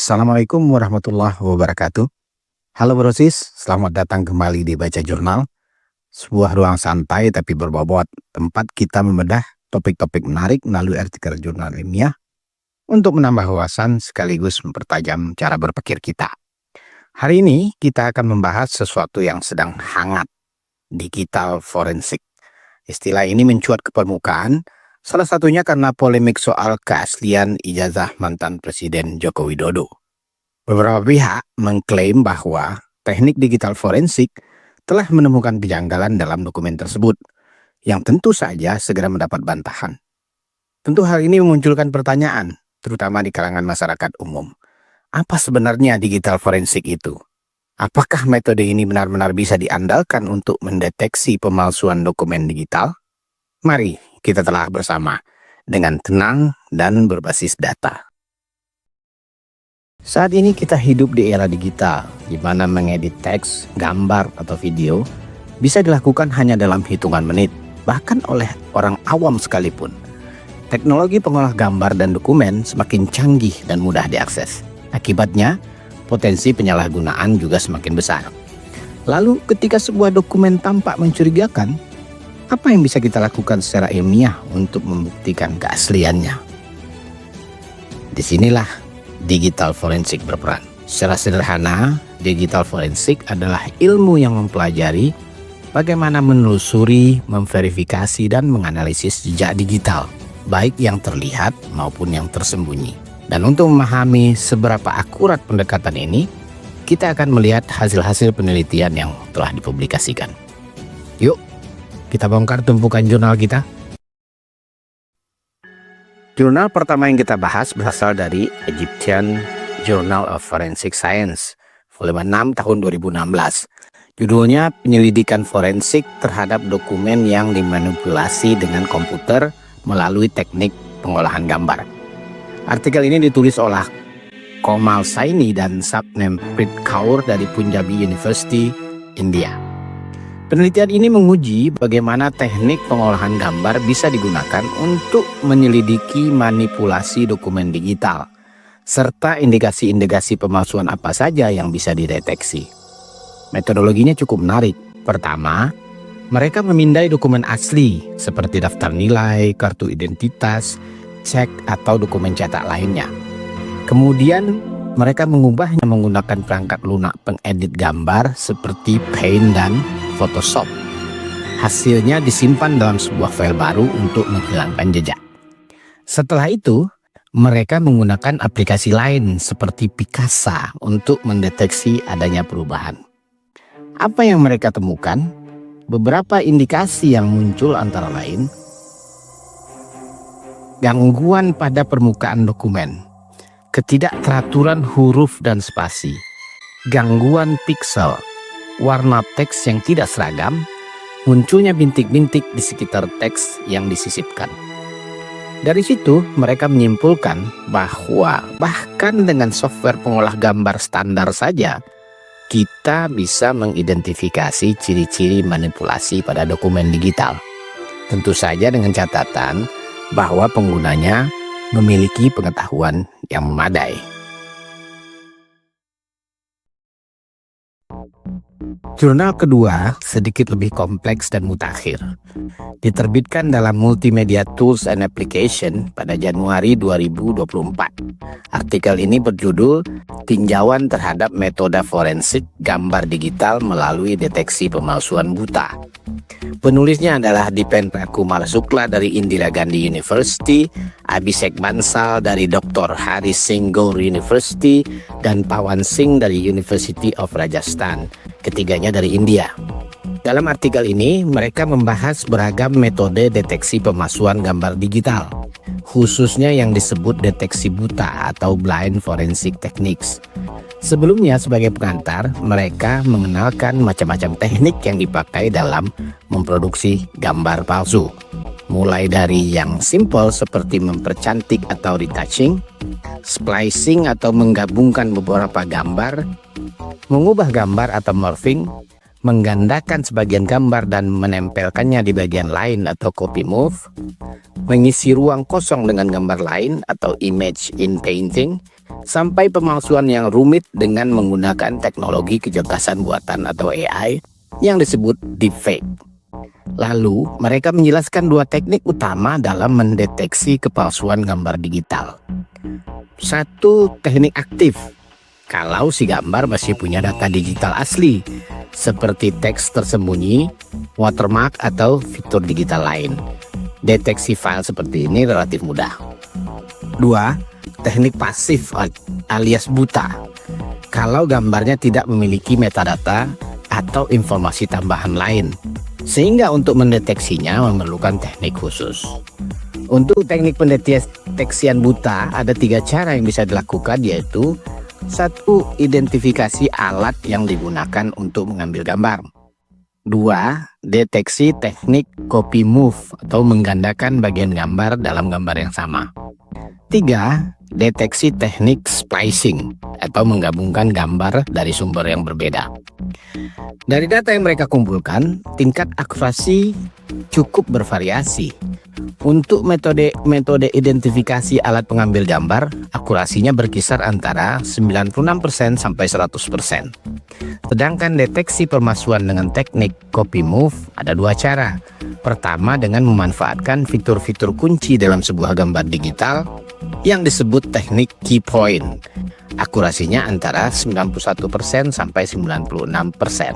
Assalamualaikum warahmatullahi wabarakatuh. Halo Brosis, selamat datang kembali di Baca Jurnal, sebuah ruang santai tapi berbobot, tempat kita membedah topik-topik menarik melalui artikel jurnal ilmiah untuk menambah wawasan sekaligus mempertajam cara berpikir kita. Hari ini kita akan membahas sesuatu yang sedang hangat, digital forensik. Istilah ini mencuat ke permukaan, salah satunya karena polemik soal keaslian ijazah mantan Presiden Joko Widodo. Beberapa pihak mengklaim bahwa teknik digital forensik telah menemukan kejanggalan dalam dokumen tersebut, yang tentu saja segera mendapat bantahan. Tentu hal ini memunculkan pertanyaan, terutama di kalangan masyarakat umum. Apa sebenarnya digital forensik itu? Apakah metode ini benar-benar bisa diandalkan untuk mendeteksi pemalsuan dokumen digital? Mari kita telah bersama dengan tenang dan berbasis data. Saat ini kita hidup di era digital, di mana mengedit teks, gambar, atau video bisa dilakukan hanya dalam hitungan menit, bahkan oleh orang awam sekalipun. Teknologi pengolah gambar dan dokumen semakin canggih dan mudah diakses. Akibatnya, potensi penyalahgunaan juga semakin besar. Lalu, ketika sebuah dokumen tampak mencurigakan, apa yang bisa kita lakukan secara ilmiah untuk membuktikan keasliannya? Disinilah digital forensik berperan. Secara sederhana, digital forensik adalah ilmu yang mempelajari bagaimana menelusuri, memverifikasi, dan menganalisis jejak digital, baik yang terlihat maupun yang tersembunyi. Dan untuk memahami seberapa akurat pendekatan ini, kita akan melihat hasil-hasil penelitian yang telah dipublikasikan. Yuk, kita bongkar tumpukan jurnal kita. Jurnal pertama yang kita bahas berasal dari Egyptian Journal of Forensic Science, volume 6 tahun 2016. Judulnya Penyelidikan Forensik Terhadap Dokumen yang Dimanipulasi dengan Komputer Melalui Teknik Pengolahan Gambar. Artikel ini ditulis oleh Komal Saini dan Sapnem Preet Kaur dari Punjabi University, India. Penelitian ini menguji bagaimana teknik pengolahan gambar bisa digunakan untuk menyelidiki manipulasi dokumen digital, serta indikasi-indikasi pemalsuan apa saja yang bisa dideteksi. Metodologinya cukup menarik. Pertama, mereka memindai dokumen asli seperti daftar nilai, kartu identitas, cek, atau dokumen cetak lainnya. Kemudian mereka mengubahnya menggunakan perangkat lunak pengedit gambar seperti Paint dan Photoshop. Hasilnya disimpan dalam sebuah file baru untuk menghilangkan jejak. Setelah itu, mereka menggunakan aplikasi lain seperti Picasa untuk mendeteksi adanya perubahan. Apa yang mereka temukan? Beberapa indikasi yang muncul antara lain gangguan pada permukaan dokumen, ketidakteraturan huruf dan spasi, gangguan piksel, warna teks yang tidak seragam, munculnya bintik-bintik di sekitar teks yang disisipkan. Dari situ mereka menyimpulkan bahwa bahkan dengan software pengolah gambar standar saja, kita bisa mengidentifikasi ciri-ciri manipulasi pada dokumen digital. Tentu saja dengan catatan bahwa penggunanya memiliki pengetahuan yang memadai. Jurnal kedua sedikit lebih kompleks dan mutakhir. Diterbitkan dalam Multimedia Tools and Application pada Januari 2024. Artikel ini berjudul Tinjauan Terhadap Metode Forensik Gambar Digital Melalui Deteksi Pemalsuan Buta. Penulisnya adalah Dipendra Kumar Sukla dari Indira Gandhi University, Abhishek Bansal dari Dr. Hari Singh Gour University, dan Pawan Singh dari University of Rajasthan, ketiganya dari India. Dalam artikel ini, mereka membahas beragam metode deteksi pemalsuan gambar digital, khususnya yang disebut deteksi buta atau blind forensic techniques. Sebelumnya sebagai pengantar, mereka mengenalkan macam-macam teknik yang dipakai dalam memproduksi gambar palsu. Mulai dari yang simple seperti mempercantik atau retouching, splicing atau menggabungkan beberapa gambar, mengubah gambar atau morphing, menggandakan sebagian gambar dan menempelkannya di bagian lain atau copy move, mengisi ruang kosong dengan gambar lain atau image in painting, sampai pemalsuan yang rumit dengan menggunakan teknologi kecerdasan buatan atau AI yang disebut deepfake. Lalu, mereka menjelaskan dua teknik utama dalam mendeteksi kepalsuan gambar digital. Satu, teknik aktif. Kalau si gambar masih punya data digital asli, seperti teks tersembunyi, watermark, atau fitur digital lain. Deteksi file seperti ini relatif mudah. Dua, teknik pasif alias buta. Kalau gambarnya tidak memiliki metadata atau informasi tambahan lain, sehingga untuk mendeteksinya memerlukan teknik khusus. Untuk teknik pendeteksian buta ada 3 cara yang bisa dilakukan, yaitu: 1. Identifikasi alat yang digunakan untuk mengambil gambar. 2. Deteksi teknik copy move atau menggandakan bagian gambar dalam gambar yang sama. 3. Deteksi teknik splicing atau menggabungkan gambar dari sumber yang berbeda. Dari data yang mereka kumpulkan, tingkat akurasi cukup bervariasi. Untuk metode identifikasi alat pengambil gambar, akurasinya berkisar antara 96% sampai 100%. Sedangkan deteksi pemalsuan dengan teknik copy move ada 2 cara. Pertama, dengan memanfaatkan fitur-fitur kunci dalam sebuah gambar digital yang disebut teknik key point. Akurasinya antara 91% sampai 96%.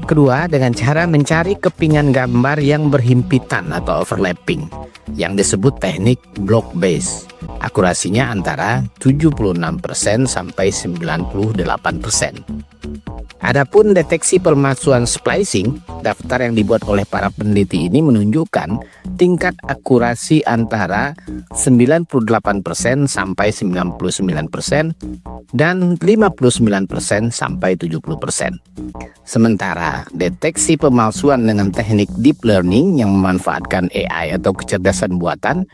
Kedua, dengan cara mencari kepingan gambar yang berhimpitan atau overlapping yang disebut teknik block base. Akurasinya antara 76% sampai 98%. Adapun deteksi pemalsuan splicing, daftar yang dibuat oleh para peneliti ini menunjukkan tingkat akurasi antara 98% sampai 99% dan 59% sampai 70%. Sementara deteksi pemalsuan dengan teknik deep learning yang memanfaatkan AI atau kecerdasan buatan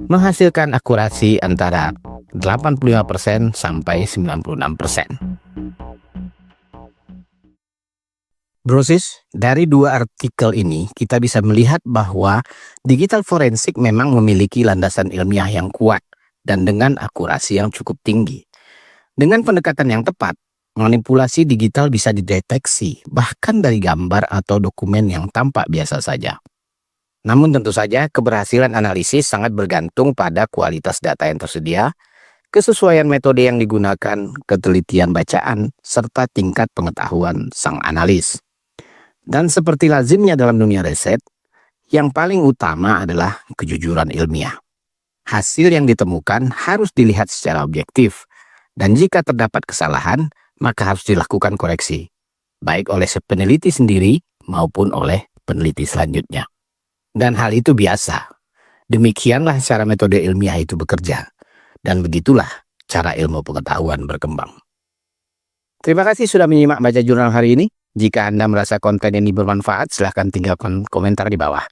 menghasilkan akurasi antara 85% sampai 96%. Brosis, dari 2 artikel ini kita bisa melihat bahwa digital forensik memang memiliki landasan ilmiah yang kuat dan dengan akurasi yang cukup tinggi. Dengan pendekatan yang tepat, manipulasi digital bisa dideteksi bahkan dari gambar atau dokumen yang tampak biasa saja. Namun tentu saja keberhasilan analisis sangat bergantung pada kualitas data yang tersedia, kesesuaian metode yang digunakan, ketelitian bacaan, serta tingkat pengetahuan sang analis. Dan seperti lazimnya dalam dunia riset, yang paling utama adalah kejujuran ilmiah. Hasil yang ditemukan harus dilihat secara objektif, dan jika terdapat kesalahan, maka harus dilakukan koreksi, baik oleh peneliti sendiri maupun oleh peneliti selanjutnya. Dan hal itu biasa. Demikianlah cara metode ilmiah itu bekerja, dan begitulah cara ilmu pengetahuan berkembang. Terima kasih sudah menyimak Baca Jurnal hari ini. Jika Anda merasa konten ini bermanfaat, silahkan tinggalkan komentar di bawah.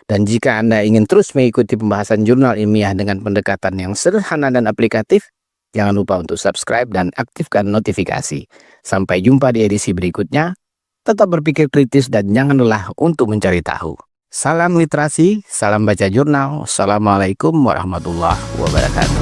Dan jika Anda ingin terus mengikuti pembahasan jurnal ilmiah dengan pendekatan yang sederhana dan aplikatif, jangan lupa untuk subscribe dan aktifkan notifikasi. Sampai jumpa di edisi berikutnya. Tetap berpikir kritis dan jangan lelah untuk mencari tahu. Salam literasi, salam baca jurnal. Assalamualaikum warahmatullahi wabarakatuh.